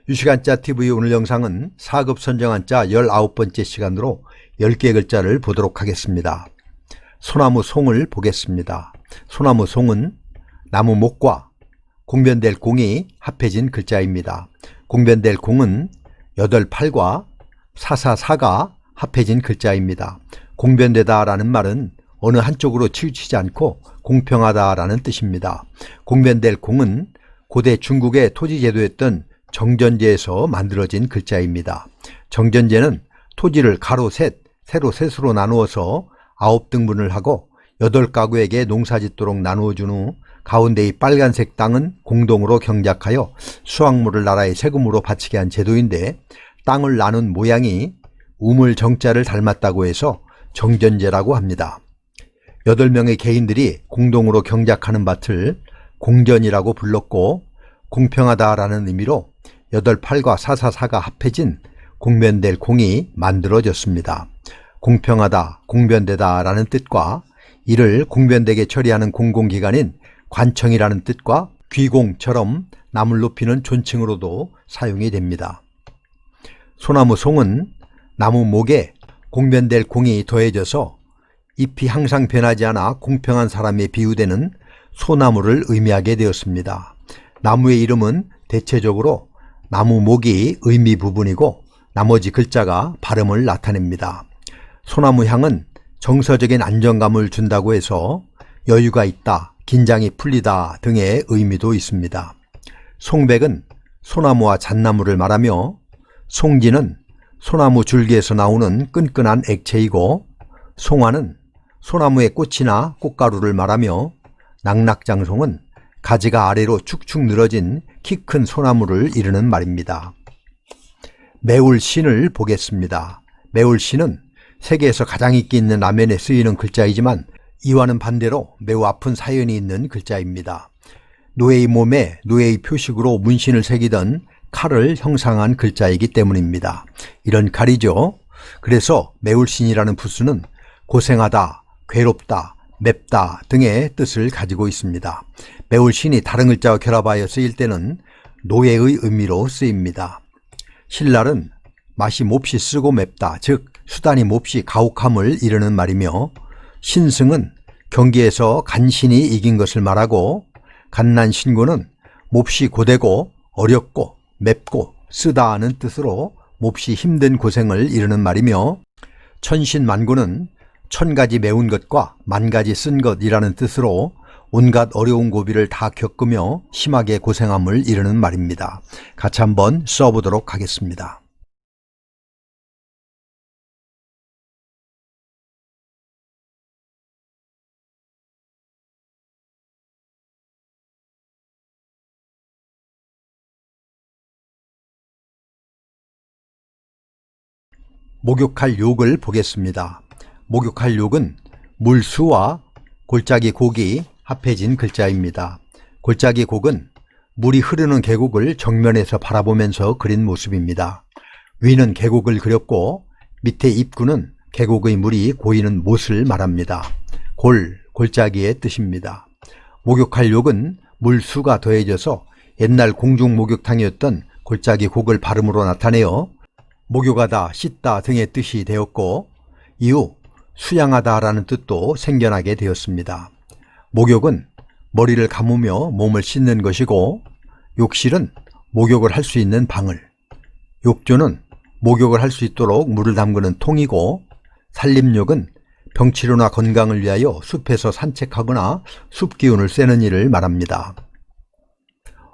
유시간자 TV 오늘 영상은 4급 선정한자 19번째 시간으로 10개 글자를 보도록 하겠습니다. 소나무 송을 보겠습니다. 소나무 송은 나무 목과 공변될 공이 합해진 글자입니다. 공변될 공은 8팔과 사사사가 합해진 글자입니다. 공변되다 라는 말은 어느 한쪽으로 치우치지 않고 공평하다 라는 뜻입니다. 공변될 공은 고대 중국의 토지제도였던 정전제에서 만들어진 글자입니다. 정전제는 토지를 가로 셋, 세로 셋으로 나누어서 9등분을 하고 8가구에게 농사짓도록 나누어준 후 가운데의 빨간색 땅은 공동으로 경작하여 수확물을 나라의 세금으로 바치게 한 제도인데, 땅을 나눈 모양이 우물 정자를 닮았다고 해서 정전제라고 합니다. 8명의 개인들이 공동으로 경작하는 밭을 공전이라고 불렀고, 공평하다라는 의미로 8팔과 사사사가 합해진 공변될 공이 만들어졌습니다. 공평하다, 공변되다 라는 뜻과 이를 공변되게 처리하는 공공기관인 관청이라는 뜻과 귀공처럼 남을 높이는 존칭으로도 사용이 됩니다. 소나무 송은 나무 목에 공변될 공이 더해져서 잎이 항상 변하지 않아 공평한 사람에 비유되는 소나무를 의미하게 되었습니다. 나무의 이름은 대체적으로 나무 목이 의미 부분이고 나머지 글자가 발음을 나타냅니다. 소나무 향은 정서적인 안정감을 준다고 해서 여유가 있다, 긴장이 풀리다 등의 의미도 있습니다. 송백은 소나무와 잣나무를 말하며, 송지는 소나무 줄기에서 나오는 끈끈한 액체이고, 송화는 소나무의 꽃이나 꽃가루를 말하며, 낙낙장송은 가지가 아래로 축축 늘어진 키 큰 소나무를 이르는 말입니다. 매울신을 보겠습니다. 매울신은 세계에서 가장 인기 있는 라면에 쓰이는 글자이지만 이와는 반대로 매우 아픈 사연이 있는 글자입니다. 노예의 몸에 노예의 표식으로 문신을 새기던 칼을 형상한 글자이기 때문입니다. 이런 칼이죠. 그래서 매울신이라는 부수는 고생하다, 괴롭다, 맵다 등의 뜻을 가지고 있습니다. 매울신이 다른 글자와 결합하여 쓰일 때는 노예의 의미로 쓰입니다. 신랄은 맛이 몹시 쓰고 맵다, 즉 수단이 몹시 가혹함을 이르는 말이며, 신승은 경기에서 간신히 이긴 것을 말하고, 갓난신고는 몹시 고되고 어렵고 맵고 쓰다 하는 뜻으로 몹시 힘든 고생을 이르는 말이며, 천신만고는 천가지 매운 것과 만가지 쓴 것이라는 뜻으로 온갖 어려운 고비를 다 겪으며 심하게 고생함을 이르는 말입니다. 같이 한번 써보도록 하겠습니다. 목욕할 욕을 보겠습니다. 목욕할 욕은 물수와 골짜기 곡이 합해진 글자입니다. 골짜기 곡은 물이 흐르는 계곡을 정면에서 바라보면서 그린 모습입니다. 위는 계곡을 그렸고 밑에 입구는 계곡의 물이 고이는 못을 말합니다. 골짜기의 뜻입니다. 목욕할 욕은 물수가 더해져서 옛날 공중 목욕탕이었던 골짜기 곡을 발음으로 나타내어 목욕하다, 씻다 등의 뜻이 되었고, 이후 수양하다 라는 뜻도 생겨나게 되었습니다. 목욕은 머리를 감으며 몸을 씻는 것이고, 욕실은 목욕을 할 수 있는 방을, 욕조는 목욕을 할 수 있도록 물을 담그는 통이고, 산림욕은 병치료나 건강을 위하여 숲에서 산책하거나 숲 기운을 쐬는 일을 말합니다.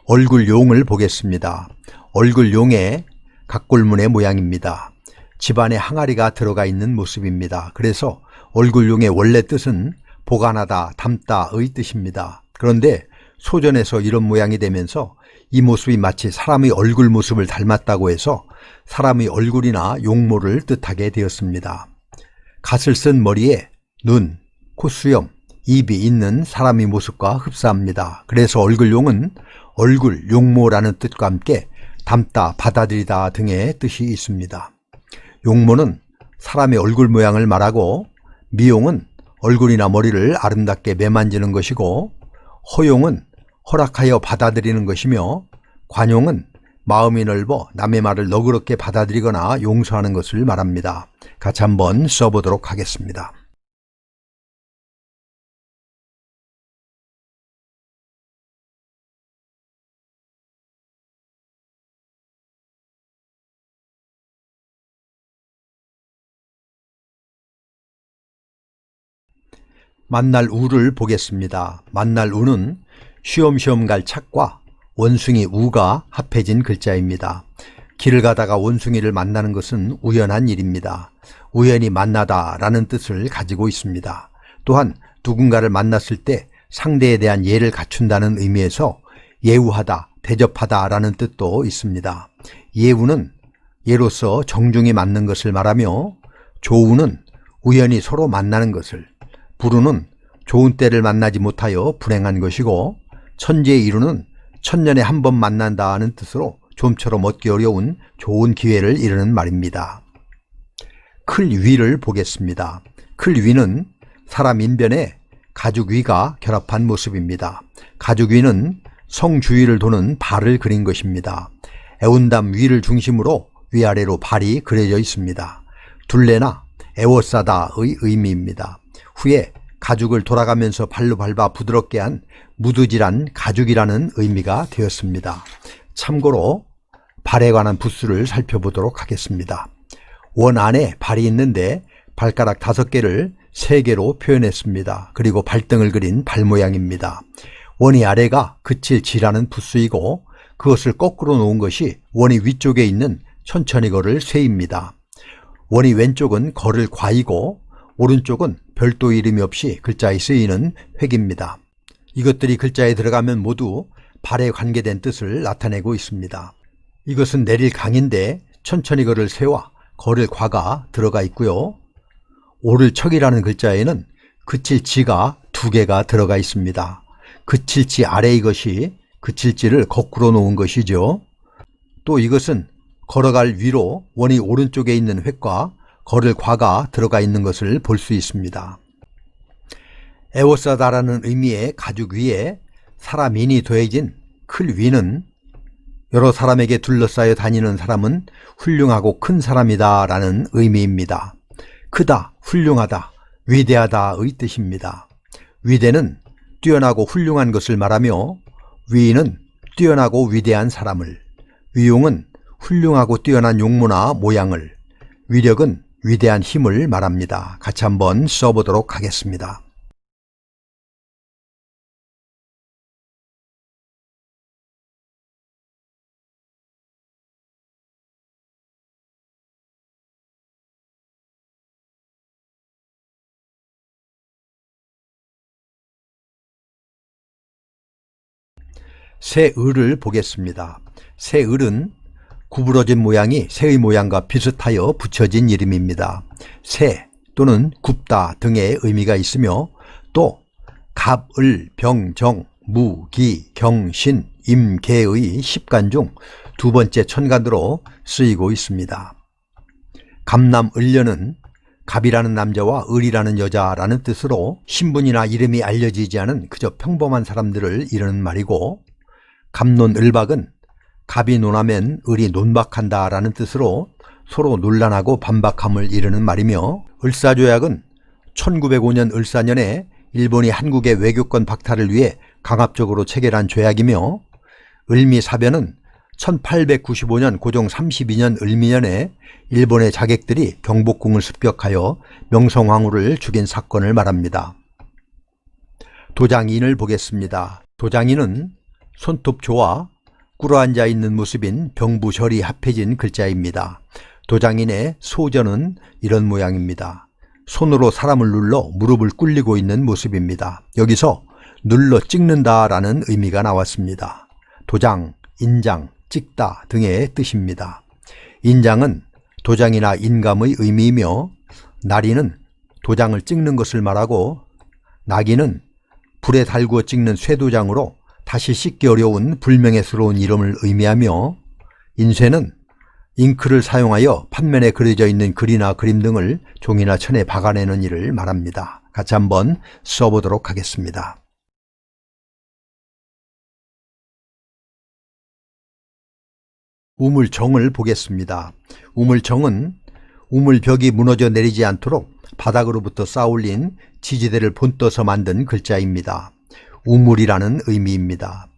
얼굴용을 보겠습니다. 얼굴용의 각골문의 모양입니다. 집안에 항아리가 들어가 있는 모습입니다. 그래서 얼굴용의 원래 뜻은 보관하다, 담다의 뜻입니다. 그런데 소전에서 이런 모양이 되면서 이 모습이 마치 사람의 얼굴 모습을 닮았다고 해서 사람의 얼굴이나 용모를 뜻하게 되었습니다. 갓을 쓴 머리에 눈, 콧수염, 입이 있는 사람의 모습과 흡사합니다. 그래서 얼굴용은 얼굴, 용모라는 뜻과 함께 담다, 받아들이다 등의 뜻이 있습니다. 용모는 사람의 얼굴 모양을 말하고, 미용은 얼굴이나 머리를 아름답게 매만지는 것이고, 허용은 허락하여 받아들이는 것이며, 관용은 마음이 넓어 남의 말을 너그럽게 받아들이거나 용서하는 것을 말합니다. 같이 한번 써보도록 하겠습니다. 만날 우를 보겠습니다. 만날 우는 쉬엄쉬엄 갈 착과 원숭이 우가 합해진 글자입니다. 길을 가다가 원숭이를 만나는 것은 우연한 일입니다. 우연히 만나다 라는 뜻을 가지고 있습니다. 또한 누군가를 만났을 때 상대에 대한 예를 갖춘다는 의미에서 예우하다, 대접하다 라는 뜻도 있습니다. 예우는 예로서 정중히 맞는 것을 말하며, 조우는 우연히 서로 만나는 것을, 불우는 좋은 때를 만나지 못하여 불행한 것이고, 천지의 이루는 천년에 한 번 만난다는 뜻으로 좀처럼 얻기 어려운 좋은 기회를 이르는 말입니다. 클 위를 보겠습니다. 클 위는 사람 인변에 가죽 위가 결합한 모습입니다. 가죽 위는 성 주위를 도는 발을 그린 것입니다. 애운담 위를 중심으로 위아래로 발이 그려져 있습니다. 둘레나 에워싸다의 의미입니다. 후에 가죽을 돌아가면서 발로 밟아 부드럽게 한 무드질한 가죽이라는 의미가 되었습니다. 참고로 발에 관한 부수를 살펴보도록 하겠습니다. 원 안에 발이 있는데 발가락 5개를 3개로 표현했습니다. 그리고 발등을 그린 발 모양입니다. 원이 아래가 그칠 지라는 부수이고, 그것을 거꾸로 놓은 것이 원이 위쪽에 있는 천천히 걸을 쇠입니다. 원이 왼쪽은 걸을 과이고 오른쪽은 별도 이름이 없이 글자에 쓰이는 획입니다. 이것들이 글자에 들어가면 모두 발에 관계된 뜻을 나타내고 있습니다. 이것은 내릴 강인데 천천히 걸을 새와 걸을 과가 들어가 있고요. 오를 척이라는 글자에는 그칠 지가 2개가 들어가 있습니다. 그칠 지 아래의 것이 그칠 지를 거꾸로 놓은 것이죠. 또 이것은 걸어갈 위로 원이 오른쪽에 있는 획과 걸을 과가 들어가 있는 것을 볼 수 있습니다. 에워싸다라는 의미의 가죽 위에 사람인이 더해진 클 위는 여러 사람에게 둘러싸여 다니는 사람은 훌륭하고 큰 사람이다 라는 의미입니다. 크다, 훌륭하다, 위대하다의 뜻입니다. 위대는 뛰어나고 훌륭한 것을 말하며, 위인은 뛰어나고 위대한 사람을, 위용은 훌륭하고 뛰어난 용모나 모양을, 위력은 위대한 힘을 말합니다. 같이 한번 써보도록 하겠습니다. 새을을 보겠습니다. 새을은 구부러진 모양이 새의 모양과 비슷하여 붙여진 이름입니다. 새 또는 굽다 등의 의미가 있으며, 또 갑, 을, 병, 정, 무, 기, 경, 신, 임, 개의 10간 중 2번째 천간으로 쓰이고 있습니다. 갑남 을려는 갑이라는 남자와 을이라는 여자라는 뜻으로 신분이나 이름이 알려지지 않은 그저 평범한 사람들을 이르는 말이고, 갑론을박은 갑이 논하면 을이 논박한다 라는 뜻으로 서로 논란하고 반박함을 이르는 말이며, 을사조약은 1905년 을사년에 일본이 한국의 외교권 박탈을 위해 강압적으로 체결한 조약이며, 을미사변은 1895년 고종 32년 을미년에 일본의 자객들이 경복궁을 습격하여 명성황후를 죽인 사건을 말합니다. 도장인을 보겠습니다. 도장인은 손톱조와 꿇어앉아 있는 모습인 병부절이 합해진 글자입니다. 도장인의 소전은 이런 모양입니다. 손으로 사람을 눌러 무릎을 꿇리고 있는 모습입니다. 여기서 눌러 찍는다 라는 의미가 나왔습니다. 도장, 인장, 찍다 등의 뜻입니다. 인장은 도장이나 인감의 의미이며, 나리는 도장을 찍는 것을 말하고, 나기는 불에 달구어 찍는 쇠도장으로 다시 씻기 어려운 불명예스러운 이름을 의미하며, 인쇄는 잉크를 사용하여 판면에 그려져 있는 글이나 그림 등을 종이나 천에 박아내는 일을 말합니다. 같이 한번 써보도록 하겠습니다. 우물정을 보겠습니다. 우물정은 우물벽이 무너져 내리지 않도록 바닥으로부터 쌓아올린 지지대를 본떠서 만든 글자입니다. 우물이라는 의미입니다.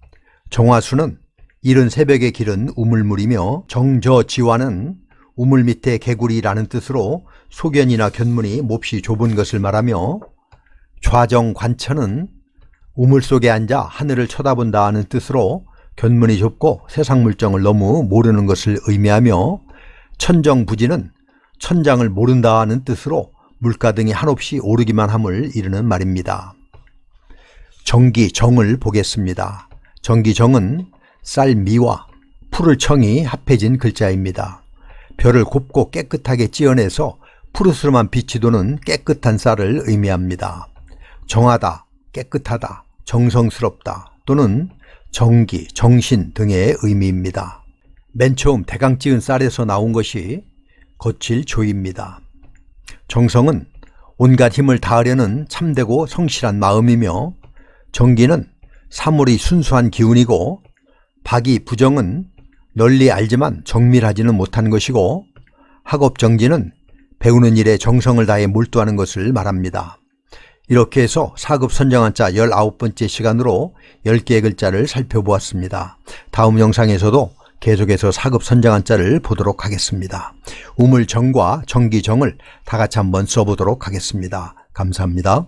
정화수는 이른 새벽에 기른 우물물이며 정저지화는 우물 밑에 개구리라는 뜻으로 소견이나 견문이 몹시 좁은 것을 말하며 좌정관천은 우물 속에 앉아 하늘을 쳐다본다 하는 뜻으로 견문이 좁고 세상 물정을 너무 모르는 것을 의미하며 천정부지는 천장을 모른다 하는 뜻으로 물가 등이 한없이 오르기만 함을 이르는 말입니다. 정기정을 보겠습니다. 정기정은 쌀미와 푸를 청이 합해진 글자입니다. 별을 곱고 깨끗하게 찌어내서 푸르스름한 빛이 도는 깨끗한 쌀을 의미합니다. 정하다, 깨끗하다, 정성스럽다 또는 정기, 정신 등의 의미입니다. 맨 처음 대강 찌은 쌀에서 나온 것이 거칠 조입니다. 정성은 온갖 힘을 다하려는 참되고 성실한 마음이며 정기는 사물이 순수한 기운이고 박이 부정은 널리 알지만 정밀하지는 못한 것이고 학업정지는 배우는 일에 정성을 다해 몰두하는 것을 말합니다. 이렇게 해서 4급 선정한자 19번째 시간으로 10개의 글자를 살펴보았습니다. 다음 영상에서도 계속해서 4급 선정한자를 보도록 하겠습니다. 우물정과 정기정을 다 같이 한번 써보도록 하겠습니다. 감사합니다.